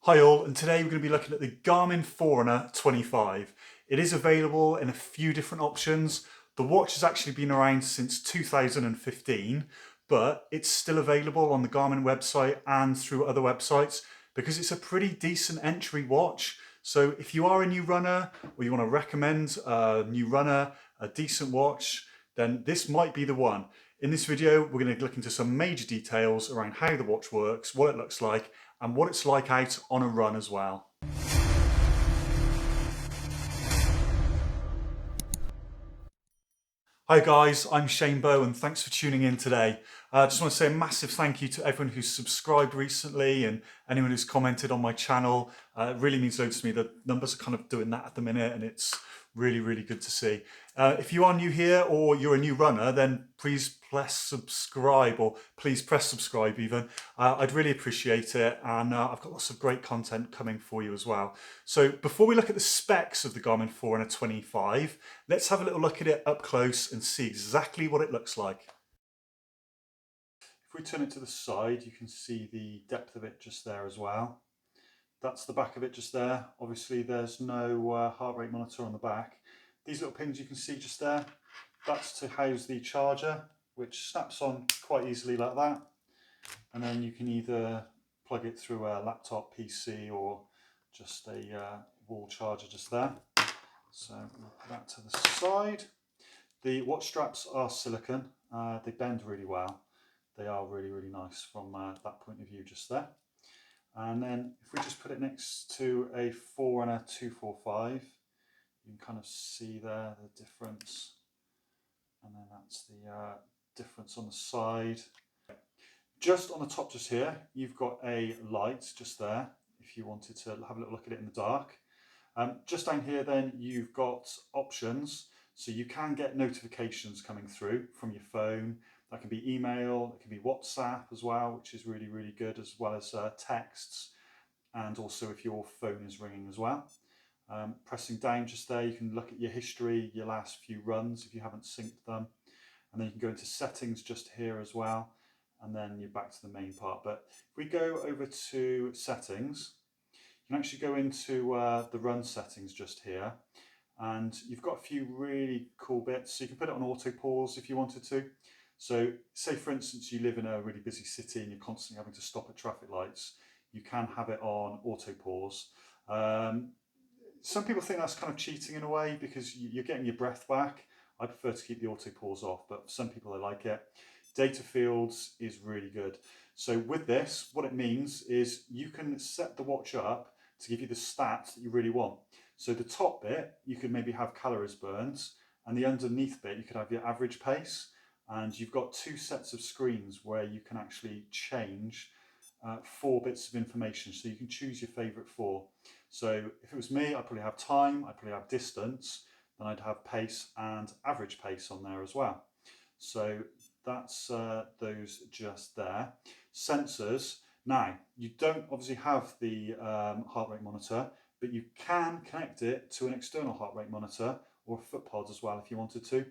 Hi all, and today we're going to be looking at the Garmin Forerunner 25. It is available in a few different options. The watch has actually been around since 2015, but it's still available on the Garmin website and through other websites because it's a pretty decent entry watch. So if you are a new runner or you want to recommend a new runner, a decent watch, then this might be the one. In this video, we're going to look into some major details around how the watch works, what it looks like, and what it's like out on a run as well. Hi guys, I'm Shanebow and thanks for tuning in today. I just want to say a massive thank you to everyone who's subscribed recently and anyone who's commented on my channel. It really means loads to me. The numbers are kind of doing that at the minute and it's really good to see. If you are new here or you're a new runner, then please press subscribe, or please press subscribe even. I'd really appreciate it, and I've got lots of great content coming for you as well. So before we look at the specs of the Garmin Forerunner 25, let's have a little look at it up close and see exactly what it looks like. If we turn it to the side, you can see the depth of it just there as well. That's the back of it just there. Obviously there's no heart rate monitor on the back. These little pins you can see just there, that's to house the charger, which snaps on quite easily like that. And then you can either plug it through a laptop, PC, or just a wall charger just there. So we'll put that to the side. The watch straps are silicone. They bend really well. They are really nice from that point of view just there. And then if we just put it next to a Forerunner 245, you can kind of see there the difference. And then that's the difference on the side. Just on the top just here, you've got a light just there if you wanted to have a little look at it in the dark. Just down here then you've got options, so you can get notifications coming through from your phone. That can be email, it can be WhatsApp as well, which is really good, as well as texts, and also if your phone is ringing as well. Pressing down just there, you can look at your history, your last few runs if you haven't synced them, and then you can go into settings just here as well, and then you're back to the main part. But if we go over to settings, you can actually go into the run settings just here, and you've got a few really cool bits. So you can put it on auto pause if you wanted to. So say for instance you live in a really busy city and you're constantly having to stop at traffic lights, you can have it on auto pause. Some people think that's kind of cheating in a way because you're getting your breath back. I prefer to keep the auto pause off, but for some people they like it. Data fields is really good. So with this, what it means is you can set the watch up to give you the stats that you really want. So the top bit, you could maybe have calories burned, and the underneath bit, you could have your average pace. And you've got two sets of screens where you can actually change 4 bits of information. So you can choose your favorite 4. So if it was me, I'd probably have time, I'd probably have distance, then I'd have pace and average pace on there as well. So that's those just there. Sensors. Now, you don't obviously have the heart rate monitor, but you can connect it to an external heart rate monitor or a foot pod as well if you wanted to.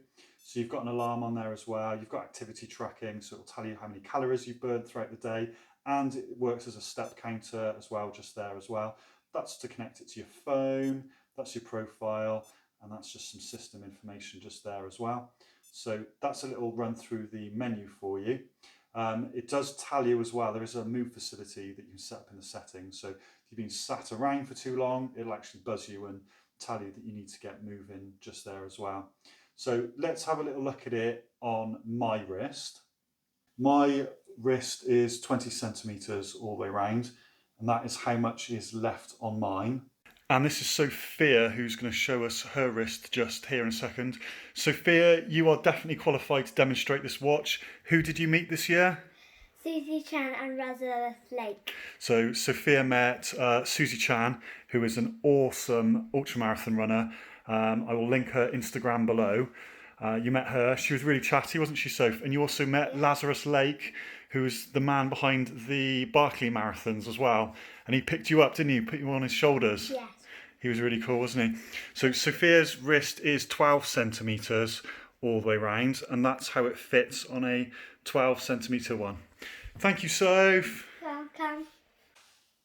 So you've got an alarm on there as well. You've got activity tracking, so it'll tell you how many calories you've burned throughout the day, and it works as a step counter as well, just there as well. That's to connect it to your phone, that's your profile, and that's just some system information just there as well. So that's a little run through the menu for you. It does tell you as well, there is a move facility that you can set up in the settings. So if you've been sat around for too long, it'll actually buzz you and tell you that you need to get moving just there as well. So let's have a little look at it on my wrist. My wrist is 20 centimeters all the way around, and that is how much is left on mine. And this is Sophia, who's going to show us her wrist just here in a second. Sophia, you are definitely qualified to demonstrate this watch. Who did you meet this year? Susie Chan and Razza Lake. So Sophia met Susie Chan, who is an awesome ultramarathon runner. I will link her Instagram below. You met her. She was really chatty, wasn't she, Soph? And you also met Lazarus Lake, who was the man behind the Barkley marathons as well. And he picked you up, didn't he? Put you on his shoulders. Yes. He was really cool, wasn't he? So Sophia's wrist is 12 centimetres all the way round, and that's how it fits on a 12 centimetre one. Thank you, Soph. Welcome.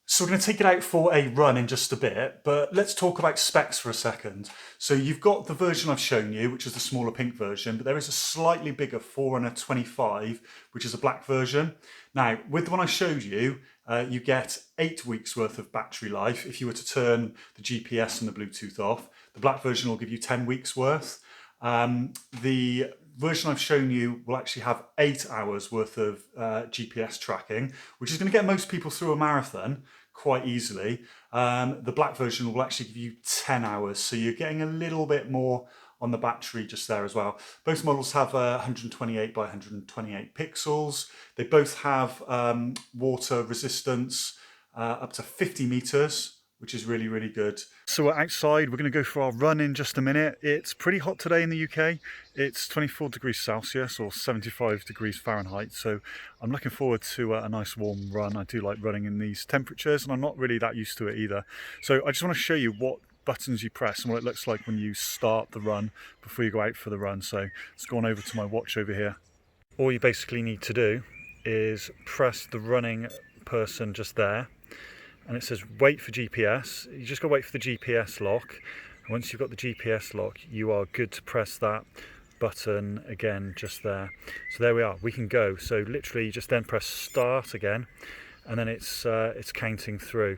So we're going to take it out for a run in just a bit, but let's talk about specs for a second. So you've got the version I've shown you, which is the smaller pink version, but there is a slightly bigger Forerunner 25, which is a black version. Now, with the one I showed you, you get 8 weeks worth of battery life if you were to turn the GPS and the Bluetooth off. The black version will give you 10 weeks worth. The version I've shown you will actually have 8 hours worth of GPS tracking, which is going to get most people through a marathon quite easily. The black version will actually give you 10 hours, so you're getting a little bit more on the battery just there as well. Both models have 128 by 128 pixels. They both have water resistance up to 50 meters, which is really, really good. So we're outside, we're going to go for our run in just a minute. It's pretty hot today in the UK. It's 24 degrees Celsius or 75 degrees Fahrenheit. So I'm looking forward to a nice warm run. I do like running in these temperatures and I'm not really that used to it either. So I just want to show you what buttons you press and what it looks like when you start the run before you go out for the run. So let's go on over to my watch over here. All you basically need to do is press the running person just there. And it says wait for GPS. You just got to wait for the GPS lock. And once you've got the GPS lock, you are good to press that button again just there. So there we are, we can go. So literally you just then press start again and then it's counting through.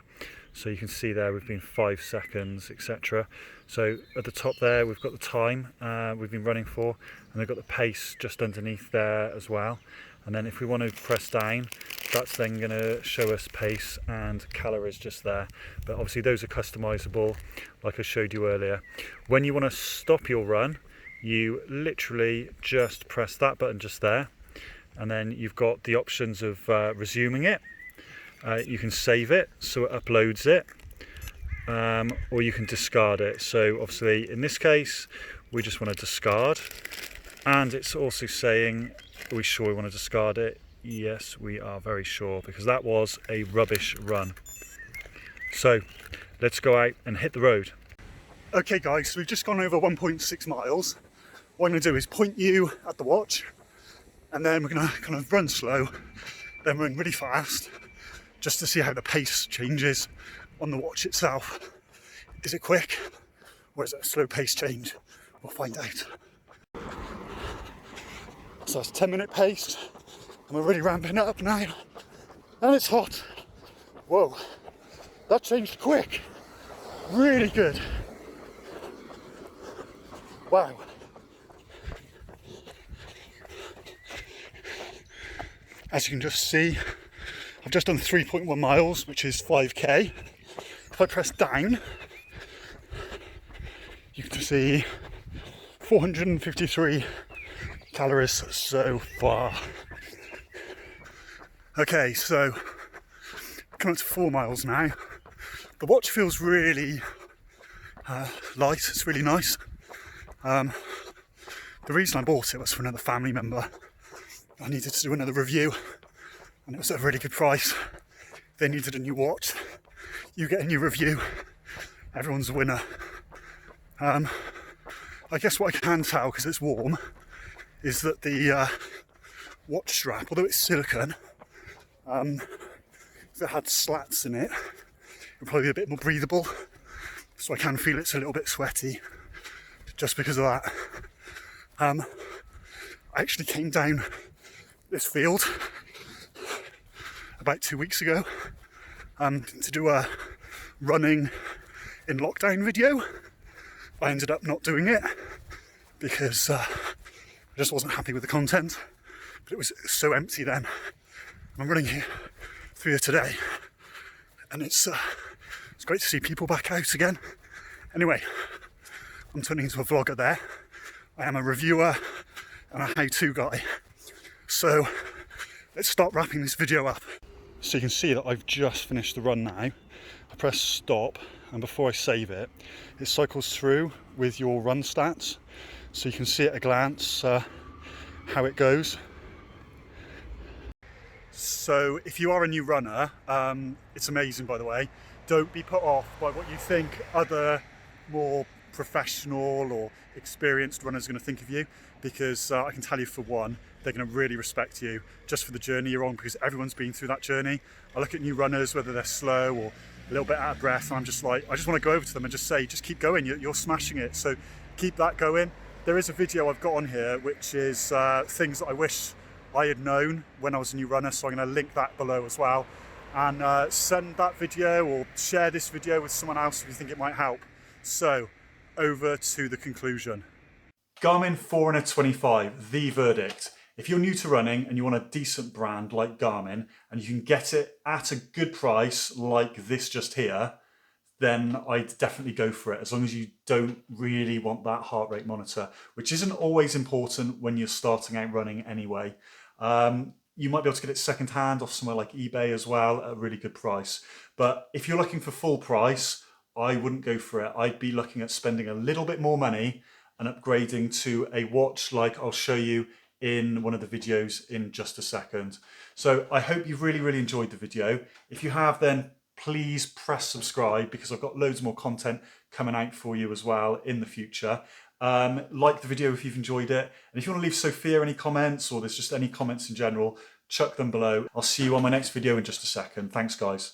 So you can see there we've been 5 seconds, etc. So at the top there we've got the time we've been running for, and they've got the pace just underneath there as well. And then if we want to press down, that's then going to show us pace and calories just there. But obviously those are customizable, like I showed you earlier. When you want to stop your run, you literally just press that button just there. And then you've got the options of resuming it. You can save it, so it uploads it. Or you can discard it. So obviously in this case, we just want to discard. And it's also saying, are we sure we want to discard it? Yes, we are very sure, because that was a rubbish run. So let's go out and hit the road. Okay guys, so we've just gone over 1.6 miles. What I'm going to do is point you at the watch, and then we're going to kind of run slow, then run really fast, just to see how the pace changes on the watch itself. Is it quick, or is it a slow pace change? We'll find out. So it's 10-minute pace, and we're really ramping it up now, and it's hot. Whoa, that changed quick, really good. Wow. As you can just see, I've just done 3.1 miles, which is 5k. If I press down, you can see 453 calories so far. Okay, so coming up to 4 miles now. The watch feels really light, it's really nice. The reason I bought it was for another family member. I needed to do another review, and it was at a really good price. They needed a new watch. You get a new review, everyone's a winner. I guess what I can tell, because it's warm, is that the watch strap, although it's silicone, if it had slats in it, it would probably be a bit more breathable. So I can feel it's a little bit sweaty, just because of that. I actually came down this field about 2 weeks ago to do a running in lockdown video. I ended up not doing it because I just wasn't happy with the content, but it was so empty then. I'm running here through here today, and it's great to see people back out again. Anyway, I'm turning into a vlogger there. I am a reviewer and a how-to guy. So let's start wrapping this video up. So you can see that I've just finished the run now. I press stop, and before I save it, it cycles through with your run stats. So you can see at a glance how it goes. So if you are a new runner, it's amazing, by the way. Don't be put off by what you think other more professional or experienced runners are going to think of you, because I can tell you for one, they're going to really respect you just for the journey you're on, because everyone's been through that journey. I look at new runners, whether they're slow or a little bit out of breath, and I'm just like, I just want to go over to them and just say, just keep going, you're smashing it. So keep that going. There is a video I've got on here which is things that I wish I had known when I was a new runner, so I'm going to link that below as well, and send that video or share this video with someone else if you think it might help. So over to the conclusion. Garmin Forerunner 25, the verdict. If you're new to running and you want a decent brand like Garmin and you can get it at a good price like this just here, then I'd definitely go for it, as long as you don't really want that heart rate monitor, which isn't always important when you're starting out running anyway. You might be able to get it second hand off somewhere like eBay as well at a really good price. But if you're looking for full price, I wouldn't go for it. I'd be looking at spending a little bit more money and upgrading to a watch like I'll show you in one of the videos in just a second. So I hope you've really enjoyed the video. If you have, then please press subscribe, because I've got loads more content coming out for you as well in the future. Like the video if you've enjoyed it. And if you want to leave Sophia any comments, or there's just any comments in general, chuck them below. I'll see you on my next video in just a second. Thanks, guys.